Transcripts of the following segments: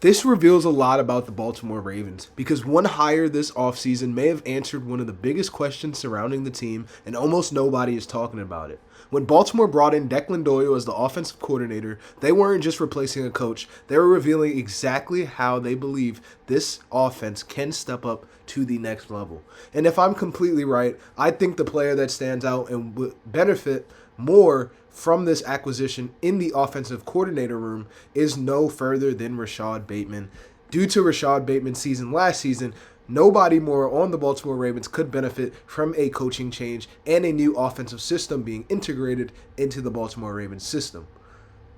This reveals a lot about the Baltimore Ravens because one hire this offseason may have answered one of the biggest questions surrounding the team, and almost nobody is talking about it. When Baltimore brought in Declan Doyle as the offensive coordinator, they weren't just replacing a coach, they were revealing exactly how they believe this offense can step up to the next level. And if I'm completely right, I think the player that stands out and would benefit more from this acquisition in the offensive coordinator room is no further than Rashad Bateman. Due to Rashad Bateman's season last season, nobody more on the Baltimore Ravens could benefit from a coaching change and a new offensive system being integrated into the Baltimore Ravens system.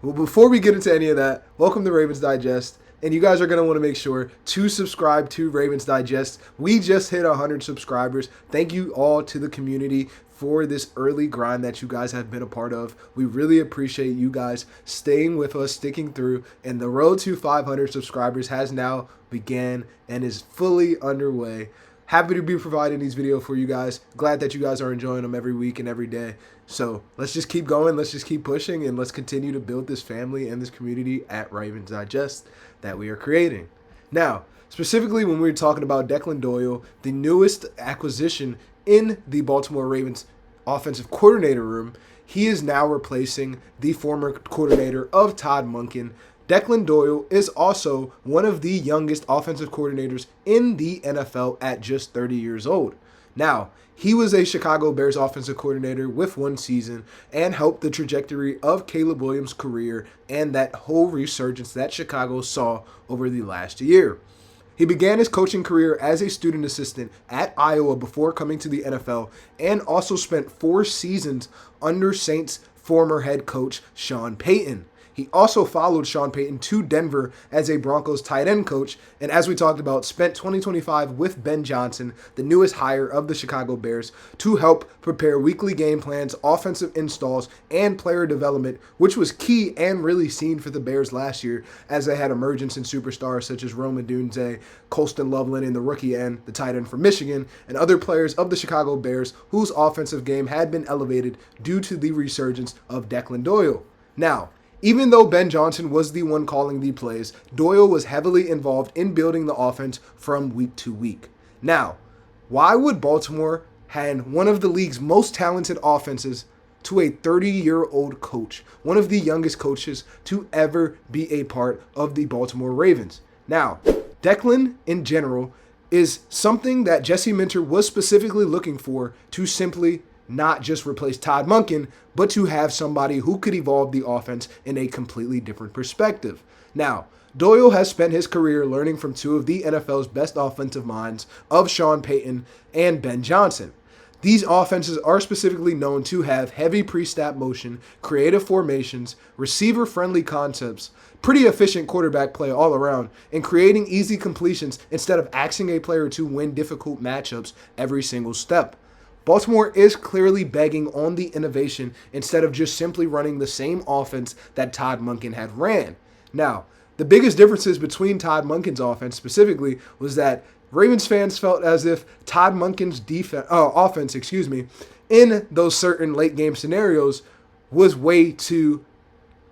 Well, before we get into any of that, welcome to Ravens Digest. And you guys are going to want to make sure to subscribe to Ravens Digest. We just hit 100 subscribers. Thank you all to the community for this early grind that you guys have been a part of. We really appreciate you guys staying with us, sticking through. And the road to 500 subscribers has now began and is fully underway. Happy to be providing these videos for you guys. Glad that you guys are enjoying them every week and every day. So let's just keep going. Let's just keep pushing, and let's continue to build this family and this community at Ravens Digest that we are creating. Now, specifically when we're talking about Declan Doyle, the newest acquisition in the Baltimore Ravens offensive coordinator room, he is now replacing the former coordinator of Todd Monken. Declan Doyle is also one of the youngest offensive coordinators in the NFL at just 30 years old. Now, he was a Chicago Bears offensive coordinator with one season and helped the trajectory of Caleb Williams' career and that whole resurgence that Chicago saw over the last year. He began his coaching career as a student assistant at Iowa before coming to the NFL and also spent 4 seasons under Saints former head coach Sean Payton. He also followed Sean Payton to Denver as a Broncos tight end coach, and as we talked about, spent 2025 with Ben Johnson, the newest hire of the Chicago Bears, to help prepare weekly game plans, offensive installs, and player development, which was key and really seen for the Bears last year as they had emergence in superstars such as Rome Odunze, Colston Loveland in the rookie end, the tight end from Michigan, and other players of the Chicago Bears whose offensive game had been elevated due to the resurgence of Declan Doyle. Now, even though Ben Johnson was the one calling the plays, Doyle was heavily involved in building the offense from week to week. Now, why would Baltimore hand one of the league's most talented offenses to a 30-year-old coach, one of the youngest coaches to ever be a part of the Baltimore Ravens? Now, Declan, in general, is something that Jesse Minter was specifically looking for to simply not just replace Todd Monken, but to have somebody who could evolve the offense in a completely different perspective. Now, Doyle has spent his career learning from 2 of the NFL's best offensive minds of Sean Payton and Ben Johnson. These offenses are specifically known to have heavy pre-snap motion, creative formations, receiver-friendly concepts, pretty efficient quarterback play all around, and creating easy completions instead of asking a player to win difficult matchups every single step. Baltimore is clearly begging on the innovation instead of just simply running the same offense that Todd Monken had ran. Now, the biggest differences between Todd Monken's offense specifically was that Ravens fans felt as if Todd Monken's offense, in those certain late game scenarios was way too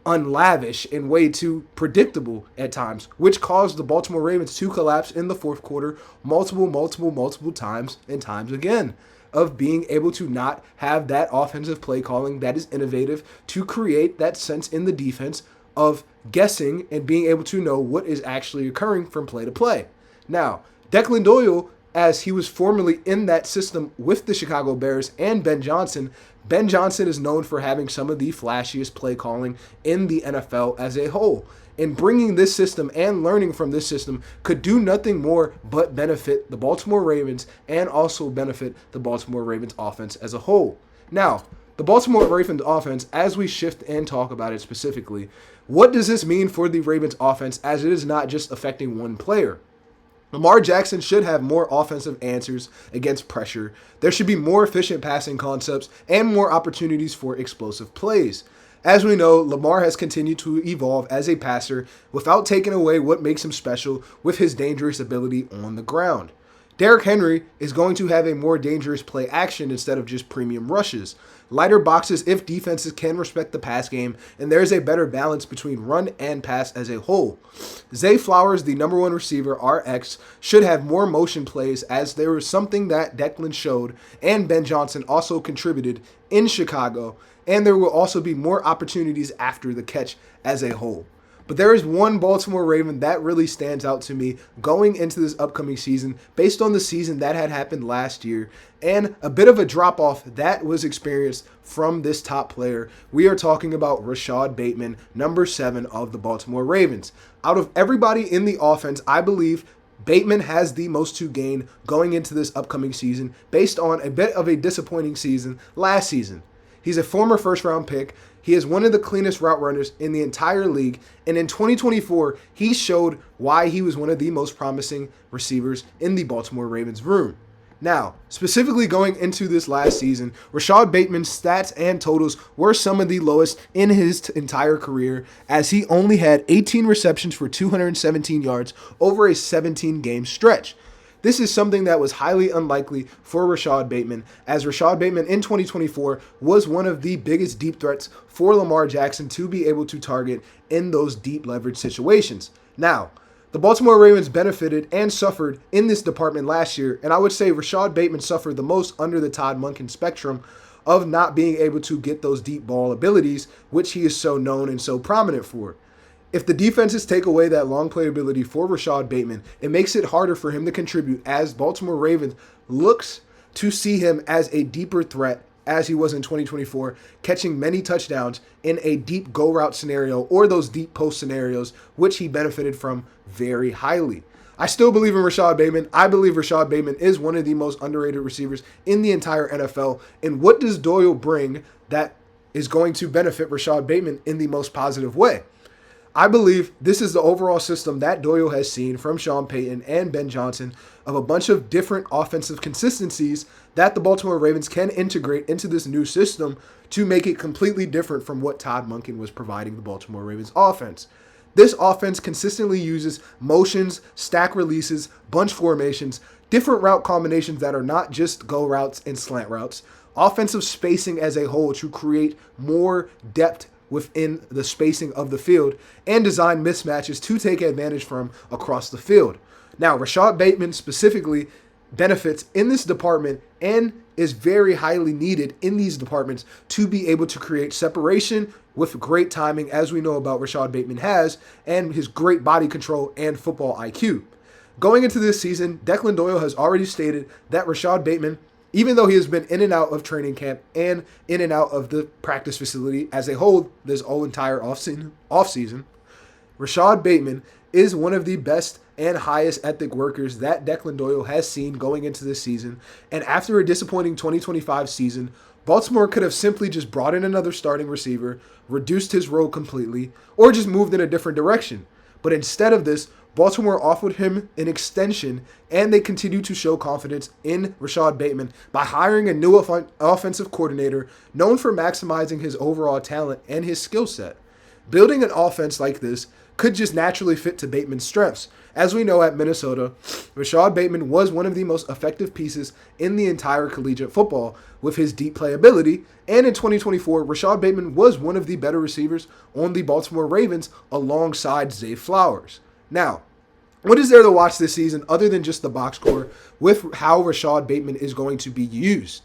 unlavish and way too predictable at times, which caused the Baltimore Ravens to collapse in the fourth quarter multiple times and times again, of being able to not have that offensive play calling that is innovative to create that sense in the defense of guessing and being able to know what is actually occurring from play to play. Now, Declan Doyle, as he was formerly in that system with the Chicago Bears and Ben Johnson is known for having some of the flashiest play calling in the NFL as a whole. And bringing this system and learning from this system could do nothing more but benefit the Baltimore Ravens and also benefit the Baltimore Ravens offense as a whole. Now, the Baltimore Ravens offense, as we shift and talk about it specifically, what does this mean for the Ravens offense as it is not just affecting one player? Lamar Jackson should have more offensive answers against pressure. There should be more efficient passing concepts and more opportunities for explosive plays. As we know, Lamar has continued to evolve as a passer without taking away what makes him special with his dangerous ability on the ground. Derrick Henry is going to have a more dangerous play action instead of just premium rushes. lighter boxes if defenses can respect the pass game, and there is a better balance between run and pass as a whole. Zay Flowers, the number one receiver, RX, should have more motion plays, as there was something that Declan showed and Ben Johnson also contributed in Chicago, and there will also be more opportunities after the catch as a whole. But there is one Baltimore Raven that really stands out to me going into this upcoming season based on the season that had happened last year and a bit of a drop-off that was experienced from this top player. We are talking about Rashad Bateman, number 7 of the Baltimore Ravens. Out of everybody in the offense, I believe Bateman has the most to gain going into this upcoming season based on a bit of a disappointing season last season. He's a former first-round pick. He is one of the cleanest route runners in the entire league. And in 2024, he showed why he was one of the most promising receivers in the Baltimore Ravens room. Now, specifically going into this last season, Rashad Bateman's stats and totals were some of the lowest in his entire career, as he only had 18 receptions for 217 yards over a 17-game stretch. This is something that was highly unlikely for Rashad Bateman, as Rashad Bateman in 2024 was one of the biggest deep threats for Lamar Jackson to be able to target in those deep leverage situations. Now, the Baltimore Ravens benefited and suffered in this department last year, and I would say Rashad Bateman suffered the most under the Todd Monken spectrum of not being able to get those deep ball abilities, which he is so known and so prominent for. If the defenses take away that long playability for Rashad Bateman, it makes it harder for him to contribute, as Baltimore Ravens looks to see him as a deeper threat as he was in 2024, catching many touchdowns in a deep go route scenario or those deep post scenarios, which he benefited from very highly. I still believe in Rashad Bateman. I believe Rashad Bateman is one of the most underrated receivers in the entire NFL. And what does Doyle bring that is going to benefit Rashad Bateman in the most positive way? I believe this is the overall system that Doyle has seen from Sean Payton and Ben Johnson of a bunch of different offensive consistencies that the Baltimore Ravens can integrate into this new system to make it completely different from what Todd Monken was providing the Baltimore Ravens offense. This offense consistently uses motions, stack releases, bunch formations, different route combinations that are not just go routes and slant routes, offensive spacing as a whole to create more depth within the spacing of the field, and design mismatches to take advantage from across the field. Now, Rashad Bateman specifically benefits in this department and is very highly needed in these departments to be able to create separation with great timing, as we know about Rashad Bateman has, and his great body control and football IQ. Going into this season, Declan Doyle has already stated that Rashad Bateman, even though he has been in and out of training camp and in and out of the practice facility as a whole this whole entire offseason, Rashad Bateman is one of the best and highest ethic workers that Declan Doyle has seen going into this season. And after a disappointing 2025 season, Baltimore could have simply just brought in another starting receiver, reduced his role completely, or just moved in a different direction. But instead of this, Baltimore offered him an extension, and they continue to show confidence in Rashad Bateman by hiring a new offensive coordinator known for maximizing his overall talent and his skill set. Building an offense like this could just naturally fit to Bateman's strengths. As we know, at Minnesota, Rashad Bateman was one of the most effective pieces in the entire collegiate football with his deep playability, and in 2024, Rashad Bateman was one of the better receivers on the Baltimore Ravens alongside Zay Flowers. Now, what is there to watch this season other than just the box score with how Rashad Bateman is going to be used?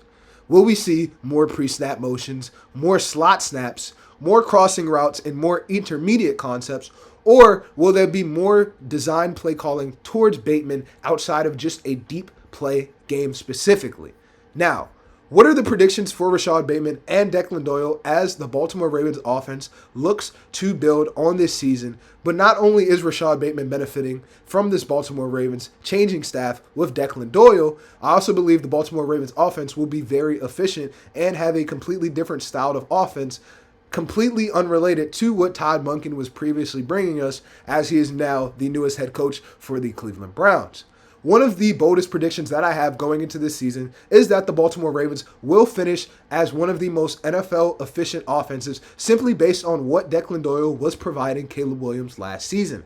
Will we see more pre-snap motions, more slot snaps, more crossing routes, and more intermediate concepts? Or will there be more design play calling towards Bateman outside of just a deep play game specifically? Now, what are the predictions for Rashad Bateman and Declan Doyle as the Baltimore Ravens offense looks to build on this season? But not only is Rashad Bateman benefiting from this Baltimore Ravens changing staff with Declan Doyle, I also believe the Baltimore Ravens offense will be very efficient and have a completely different style of offense, completely unrelated to what Todd Monken was previously bringing us, as he is now the newest head coach for the Cleveland Browns. One of the boldest predictions that I have going into this season is that the Baltimore Ravens will finish as one of the most NFL efficient offenses simply based on what Declan Doyle was providing Caleb Williams last season.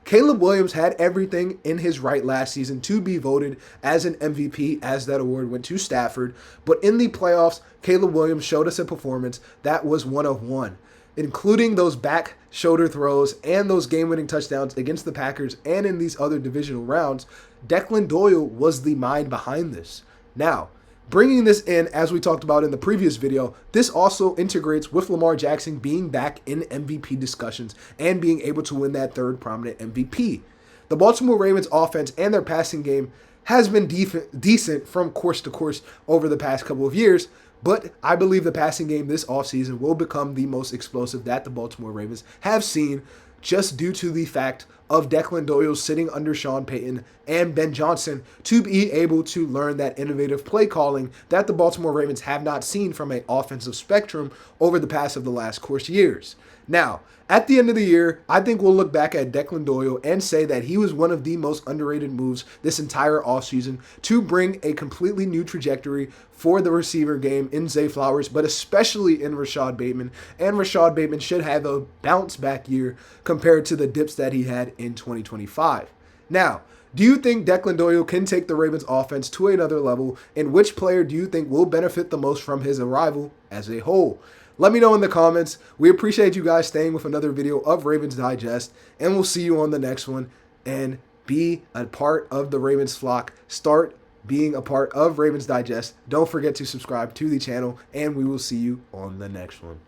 Caleb Williams had everything in his right last season to be voted as an MVP, as that award went to Stafford. But in the playoffs, Caleb Williams showed us a performance that was one of one, including those back shoulder throws and those game-winning touchdowns against the Packers and in these other divisional rounds. Declan Doyle was the mind behind this. Now, bringing this in, as we talked about in the previous video, this also integrates with Lamar Jackson being back in MVP discussions and being able to win that third prominent MVP. The Baltimore Ravens offense and their passing game has been decent from course to course over the past couple of years, but I believe the passing game this offseason will become the most explosive that the Baltimore Ravens have seen, just due to the fact of Declan Doyle sitting under Sean Payton and Ben Johnson to be able to learn that innovative play calling that the Baltimore Ravens have not seen from an offensive spectrum over the past of the last course years. Now, at the end of the year, I think we'll look back at Declan Doyle and say that he was one of the most underrated moves this entire offseason to bring a completely new trajectory for the receiver game in Zay Flowers, but especially in Rashad Bateman. And Rashad Bateman should have a bounce back year compared to the dips that he had in 2025. Now, do you think Declan Doyle can take the Ravens offense to another level? And which player do you think will benefit the most from his arrival as a whole? Let me know in the comments. We appreciate you guys staying with another video of Ravens Digest, and we'll see you on the next one. And be a part of the Ravens flock. Start being a part of Ravens Digest. Don't forget to subscribe to the channel, and we will see you on the next one.